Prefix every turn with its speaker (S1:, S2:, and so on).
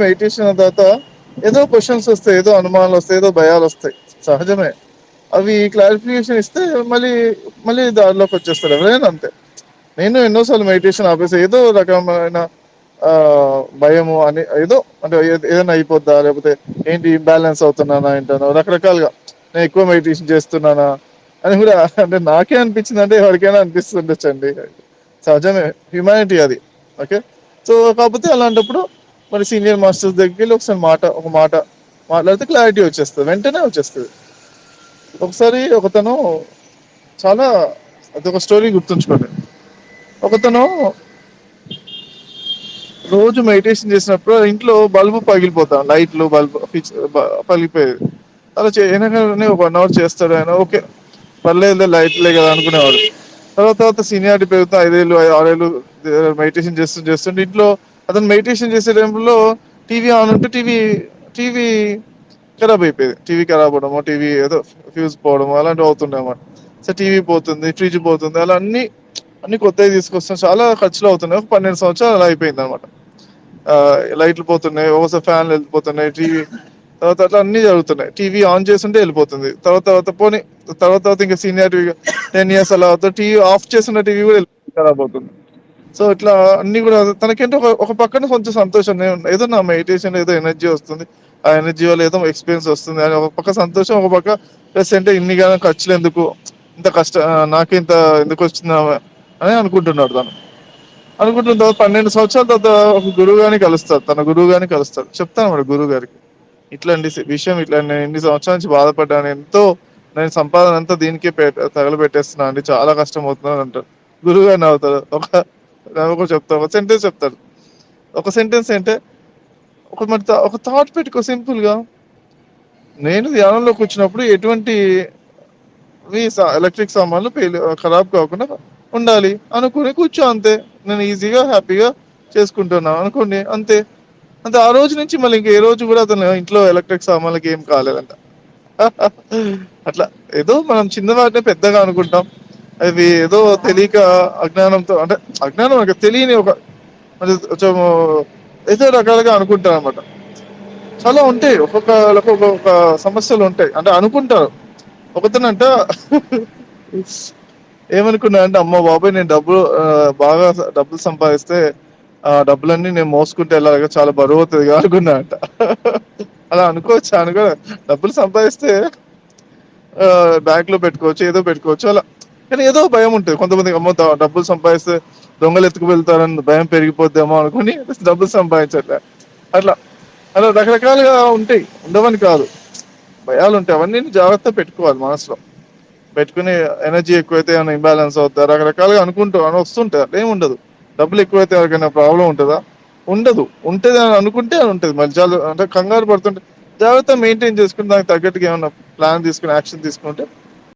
S1: Meditation తర్వాత ఏదో questions వస్తాయి, ఏదో అనుమానాలు వస్తాయి, ఏదో భయాలు వస్తాయి, సహజమే. అవి క్లారిఫికేషన్ ఇస్తే మళ్ళీ మళ్ళీ దారిలోకి వచ్చేస్తారు ఎవరైనా అంతే. నేను ఎన్నోసార్లు మెడిటేషన్ ఆపేసి ఏదో రకమైన భయము అని, ఏదో అంటే ఏదైనా అయిపోద్దా, లేకపోతే ఏంటి ఇంబ్యాలెన్స్ అవుతున్నానా ఏంటనో రకరకాలుగా, నేను ఎక్కువ మెడిటేషన్ చేస్తున్నానా అని కూడా అంటే నాకే అనిపించింది, అంటే ఎవరికైనా అనిపిస్తుండొచ్చండి, సహజమే, హ్యుమానిటీ అది. ఓకే, సో కాకపోతే అలాంటప్పుడు మరి సీనియర్ మాస్టర్స్ దగ్గరికి వెళ్ళి ఒకసారి ఒక మాట మాట్లాడితే క్లారిటీ వచ్చేస్తుంది, వెంటనే వచ్చేస్తుంది. ఒకసారి ఒకతను చాలా, అదొక స్టోరీ గుర్తుంచుకోండి. ఒకతను రోజు మెడిటేషన్ చేసినప్పుడు ఇంట్లో బల్బు పగిలిపోతాం, లైట్లు బల్బు పగిలిపోయేది. అలా చేయగానే ఒక 1 అవర్ చేస్తాడు ఆయన, ఓకే పర్లేదు లైట్లే కదా అనుకునేవాడు. తర్వాత సీనియారిటీ పెరుగుతా 5 ఏళ్ళు 6 ఏళ్ళు మెడిటేషన్ చేస్తుంటే ఇంట్లో అతను మెడిటేషన్ చేసే టైంలో టీవీ ఆన్ ఉంటే టీవీ ఖరాబ్ అయిపోయేది. టీవీ ఖరాబ్ అవడమో, టీవీ ఏదో ఫ్యూజ్ పోవడమో అలాంటివి అవుతుండే అన్నమాట. సో టీవీ పోతుంది, ఫ్రిడ్జ్ పోతుంది, అలా అన్ని కొత్తవి తీసుకొస్తాం, చాలా ఖర్చులు అవుతున్నాయి. 12 సంవత్సరాలు అలా అయిపోయింది అనమాట. లైట్లు పోతున్నాయి, ఒకసారి ఫ్యాన్లు వెళ్ళిపోతున్నాయి, టీవీ తర్వాత అట్లా అన్ని జరుగుతున్నాయి. టీవీ ఆన్ చేస్తుంటే వెళ్ళిపోతుంది, తర్వాత ఇంకా సీనియర్ 10 years అలా అవుతుంది, టీవీ ఆఫ్ చేస్తున్న టీవీ కూడా ఖరాబ్ అవుతుంది. సో ఇట్లా అన్ని కూడా తనకేంటో ఒక పక్కన కొంచెం సంతోషం, ఏదో నా మెడిటేషన్ ఏదో ఎనర్జీ వస్తుంది, ఆ ఎనర్జీ వల్ల ఏదో ఎక్స్పీరియన్స్ వస్తుంది అని ఒక పక్క సంతోషం, ఒక పక్క ప్లస్ అంటే ఇన్ని ఖర్చులు ఎందుకు, ఇంత నాకే ఇంత ఎందుకు వచ్చిందా అని అనుకుంటున్నాడు. అనుకుంటున్న తర్వాత 12 సంవత్సరాల తర్వాత ఒక గురువు గారిని కలుస్తాడు, తన గురువు గారిని కలుస్తాడు. చెప్తాను మరి గురువు గారికి, ఇట్లాంటి విషయం, ఇట్లా నేను ఇన్ని సంవత్సరాల నుంచి బాధపడ్డాను, నేను సంపాదన అంతా దీనికే తగలబెట్టేస్తున్నా అండి, చాలా కష్టం అవుతున్నాను అంటారు. గురువు గారిని అవుతాడు, ఒక సెంటెన్స్ చెప్తాడు. ఒక సెంటెన్స్ అంటే ఒక థాట్ పెట్టుకో, సింపుల్ గా, నేను ధ్యానంలోకి వచ్చినప్పుడు ఎటువంటి ఎలక్ట్రిక్ సామాన్లు ఖరాబ్ కాకుండా ఉండాలి అనుకుని కూర్చో, అంతే. నేను ఈజీగా హ్యాపీగా చేసుకుంటున్నాను అనుకోండి, అంతే. ఆ రోజు నుంచి మళ్ళీ ఇంక ఏ రోజు కూడా అతను ఇంట్లో ఎలక్ట్రిక్ సామాన్లకి ఏం కాలేదంట. అట్లా ఏదో మనం చిన్న వాటినే పెద్దగా అనుకుంటాం, అవి ఏదో తెలియక అజ్ఞానంతో, అంటే అజ్ఞానం తెలియని ఒక కొంచెం ఏదో రకాలుగా అనుకుంటారు అనమాట. చాలా ఉంటాయి, ఒక్కొక్క సమస్యలు ఉంటాయి, అంటే అనుకుంటారు. ఒకతనంట ఏమనుకున్నా అంటే, అమ్మ బాబాయ్ నేను బాగా డబ్బులు సంపాదిస్తే ఆ డబ్బులన్నీ నేను మోసుకుంటే వెళ్ళాలి, చాలా బరువు అవుతుంది అనుకున్నా అంట. అలా అనుకో డబ్బులు సంపాదిస్తే బ్యాంక్ లో పెట్టుకోవచ్చు, ఏదో పెట్టుకోవచ్చు అలా. కానీ ఏదో భయం ఉంటుంది కొంతమందికి, అమ్మో డబ్బులు సంపాదిస్తే దొంగలు ఎత్తుకు వెళ్తారని భయం పెరిగిపోద్దేమో అనుకుని డబ్బులు సంపాదించట్లే. అట్లా అలా రకరకాలుగా ఉంటాయి, ఉండవని కాదు, భయాలు ఉంటాయి. అవన్నీ జాగ్రత్త పెట్టుకోవాలి మనసులో, పెట్టుకుని ఎనర్జీ ఎక్కువైతే ఏమైనా ఇంబ్యాలెన్స్ అవుతా రకరకాలుగా అని వస్తుంటాయి. అట్లా ఉండదు. డబ్బులు ఎక్కువైతే ఎవరికైనా ప్రాబ్లం ఉంటుందా? ఉండదు. ఉంటుంది అని అనుకుంటే అని ఉంటుంది. మళ్ళీ అంటే కంగారు పడుతుంటే జాగ్రత్త మెయింటైన్ చేసుకుని దానికి తగ్గట్టుగా ఏమైనా ప్లాన్ తీసుకుని యాక్షన్ తీసుకుంటే